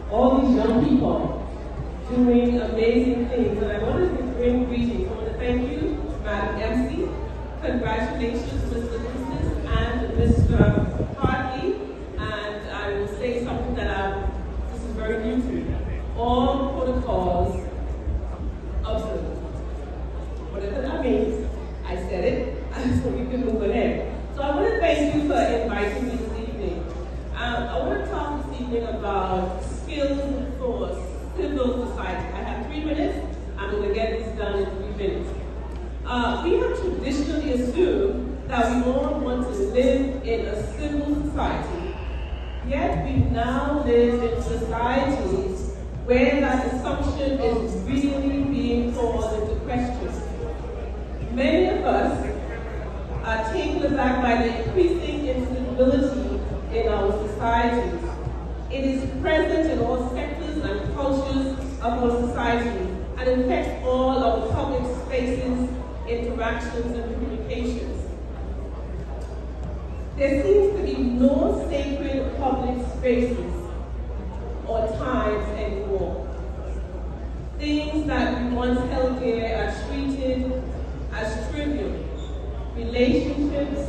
all these young people doing amazing things. And I wanted to bring greetings. I want to thank you, Madam MC. Congratulations, Mr. Business and Mr. Hartley. And I will say something that this is very new to me. All protocols observed. Whatever that means, I said it, so we can move ahead. So I want to thank you for inviting me this evening. I want to talk this evening about skills for civil society. I have 3 minutes. I'm going to get this done in 3 minutes. We have traditionally assumed that we all want to live in a civil society, yet we now live in societies where that assumption is really being called into question. Many of us are taken aback by the increasing instability in our societies. It is present in all sectors and cultures of our society and affects all our public spaces, interactions, and communications. There seems to be no sacred public spaces or times anymore. Things that we once held dear are treated as trivial. Relationships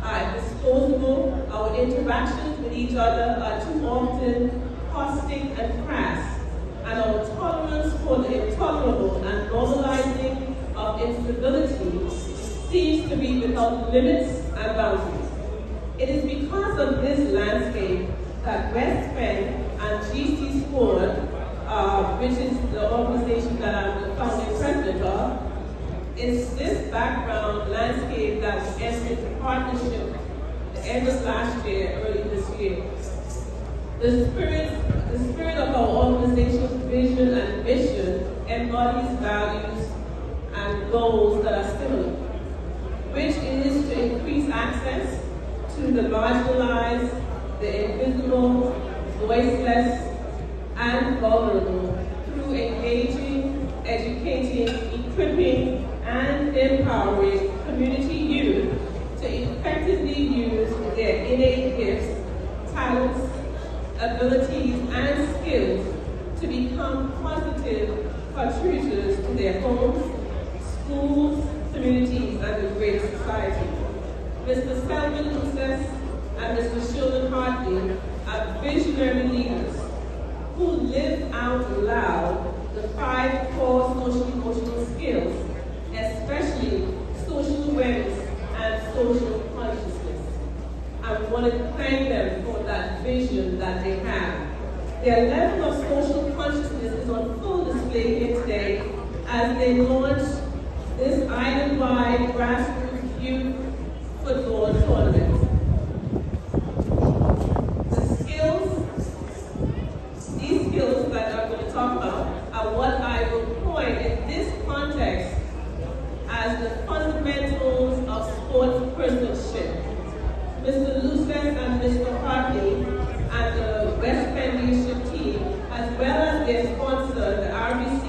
are disposable. Our interactions with each other are too often caustic and crass. And our tolerance for the intolerable and normalizing of instability seems to be without limits and boundaries. It is because of this landscape that West PENN and GCSCORED, which is the organization that I'm the founding president of, it's this background landscape that we entered into partnership the end of last year, early this year. The spirit of our organization's vision and mission embodies values and goals that are similar, which is to increase access to the marginalized, the invisible, voiceless, and vulnerable through engaging, educating, equipping, and empowering community youth to effectively use their innate gifts, talents, abilities, and skills to become positive contributors to their homes, schools, communities, and the greater society. Mr. Selman Lucas and Mr. Sheldon Hartley are visionary leaders who live out loud the 5 core social-emotional skills, especially social awareness and social consciousness. I want to thank them for that vision that they have. Their level of social consciousness is on full display here today as they launch this island-wide grassroots youth football tournament. These skills that I'm going to talk about are what I will coin in this context as the fundamentals of sports personship. Mr. Lucas and Mr. Hartley and the West PENN leadership team, as well as their sponsor, the RBC,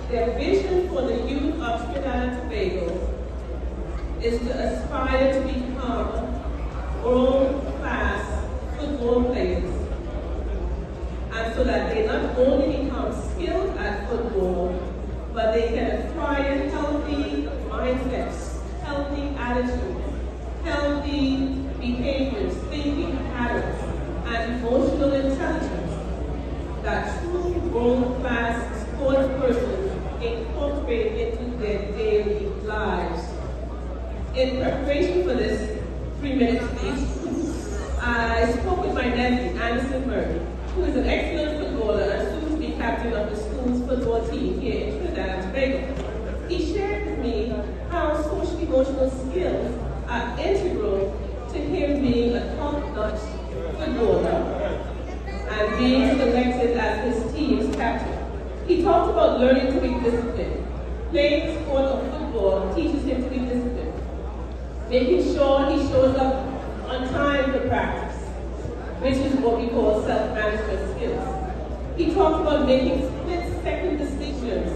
their vision for the youth of Trinidad and Tobago is to aspire to become world-class football players. And so that they not only become skilled at football, but they can acquire healthy mindsets, healthy attitudes, healthy behaviors, thinking patterns, and emotional intelligence that true world-class sports persons incorporate into their daily lives. In preparation for this 3-minute speech, I spoke with my nephew, Anderson Murray, who is an excellent footballer and soon to be captain of the school's football team here in Trinidad and Tobago. He shared with me how social-emotional skills are integral to him being a top-notch footballer and being selected as his team's captain. He talked about learning to be disciplined. Playing the sport of football teaches him to be disciplined, making sure he shows up on time for practice, which is what we call self-management skills. He talked about making split-second decisions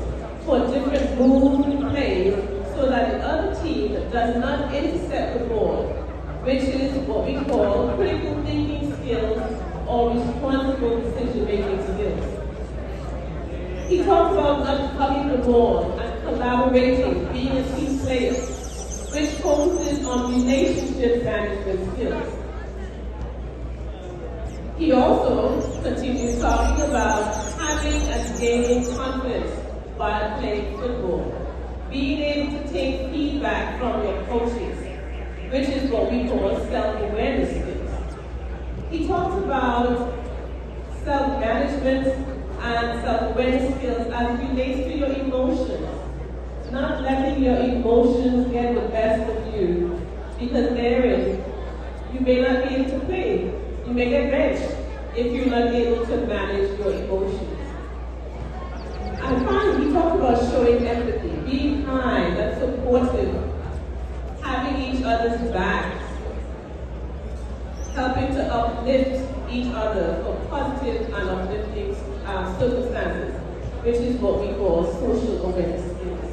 for different moves and plays so that the other team does not intercept the ball, which is what we call critical thinking skills or responsible decision-making skills. He talks about not hugging the ball and collaborating, being a team player, which focuses on relationship management skills. He also continues talking about having and gaining confidence while playing football, being able to take feedback from your coaches, which is what we call self-awareness skills. He talks about self-management and self-awareness skills as it relates to your emotions. Not letting your emotions get the best of you, because therein you may not be able to play. You may get benched if you're not able to manage your emotions. And finally, we talk about showing empathy, being kind and supportive, having each other's backs, helping to uplift each other for positive and uplifting circumstances, which is what we call social awareness skills.